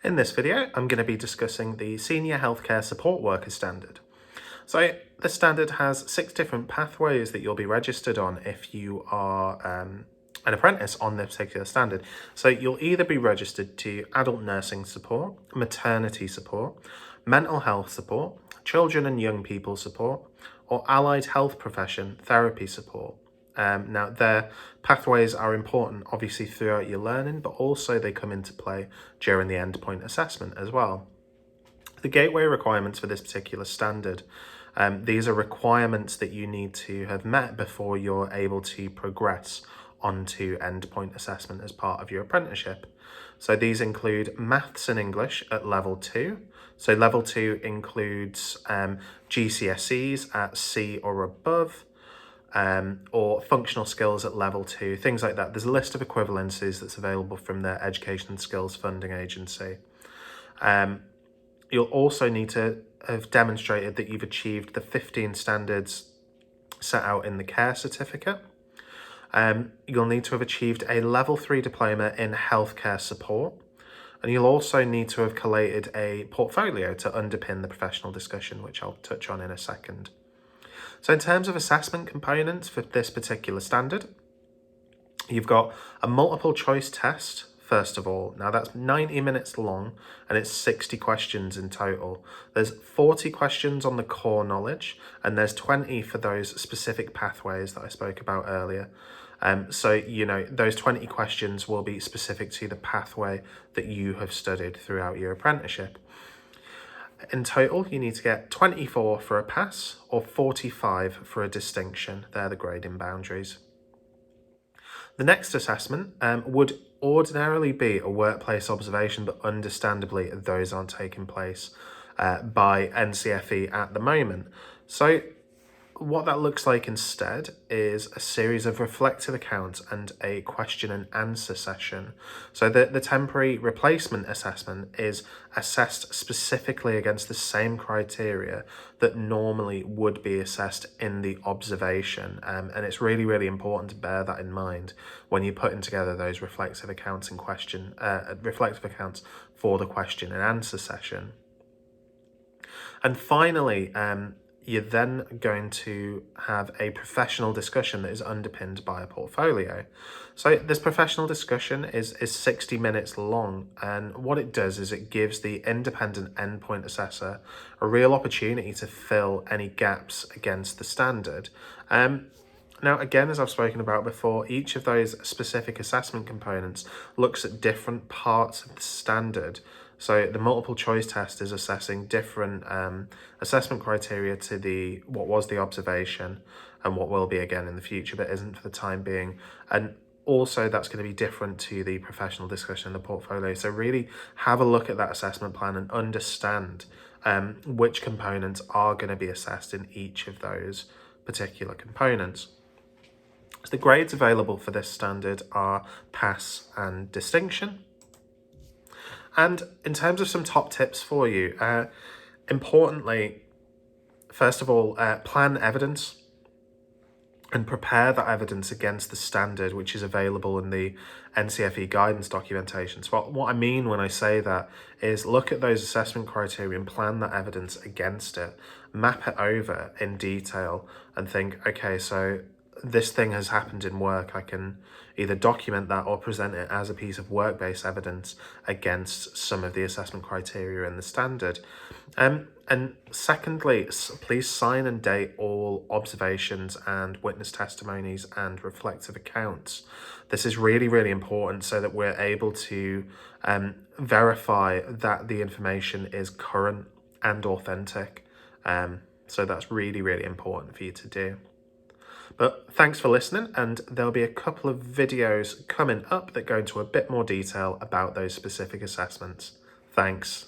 In this video, I'm going to be discussing the Senior Healthcare Support Worker Standard. So this standard has 6 different pathways that you'll be registered on if you are an apprentice on this particular standard. So you'll either be registered to adult nursing support, maternity support, mental health support, children and young people support, or allied health profession therapy support. Now, their pathways are important, obviously, throughout your learning, but also they come into play during the endpoint assessment as well. The gateway requirements for this particular standard, these are requirements that you need to have met before you're able to progress onto endpoint assessment as part of your apprenticeship. So these include maths and English at level 2. So level 2 includes GCSEs at C or above, or functional skills at level 2, things like that. There's a list of equivalencies that's available from the Education and Skills Funding Agency. You'll also need to have demonstrated that you've achieved the 15 standards set out in the CARE certificate. You'll need to have achieved a level 3 diploma in healthcare support. And you'll also need to have collated a portfolio to underpin the professional discussion, which I'll touch on in a second. So in terms of assessment components for this particular standard, you've got a multiple choice test, first of all. Now that's 90 minutes long and it's 60 questions in total. There's 40 questions on the core knowledge and there's 20 for those specific pathways that I spoke about earlier. So, you know, those 20 questions will be specific to the pathway that you have studied throughout your apprenticeship. In total, you need to get 24 for a pass or 45 for a distinction. They're the grading boundaries. The next assessment would ordinarily be a workplace observation, but understandably those aren't taking place by NCFE at the moment. So what that looks like instead is a series of reflective accounts and a question and answer session. So the temporary replacement assessment is assessed specifically against the same criteria that normally would be assessed in the observation. And it's really, really important to bear that in mind when you're putting together those reflective accounts and reflective accounts for the question and answer session. And finally, you're then going to have a professional discussion that is underpinned by a portfolio. So this professional discussion is 60 minutes long, and what it does is it gives the independent endpoint assessor a real opportunity to fill any gaps against the standard. Now, again, as I've spoken about before, each of those specific assessment components looks at different parts of the standard. So the multiple choice test is assessing different assessment criteria to what was the observation and what will be again in the future, but isn't for the time being. And also that's going to be different to the professional discussion in the portfolio. So really have a look at that assessment plan and understand which components are going to be assessed in each of those particular components. So the grades available for this standard are pass and distinction. And in terms of some top tips for you, importantly, first of all, plan evidence and prepare that evidence against the standard which is available in the NCFE guidance documentation. So what I mean when I say that is look at those assessment criteria and plan that evidence against it, map it over in detail and think, okay, so this thing has happened in work. I can either document that or present it as a piece of work-based evidence against some of the assessment criteria in the standard. And secondly, please sign and date all observations and witness testimonies and reflective accounts. This is really, really important so that we're able to verify that the information is current and authentic. So that's really, really important for you to do. But thanks for listening, and there'll be a couple of videos coming up that go into a bit more detail about those specific assessments. Thanks.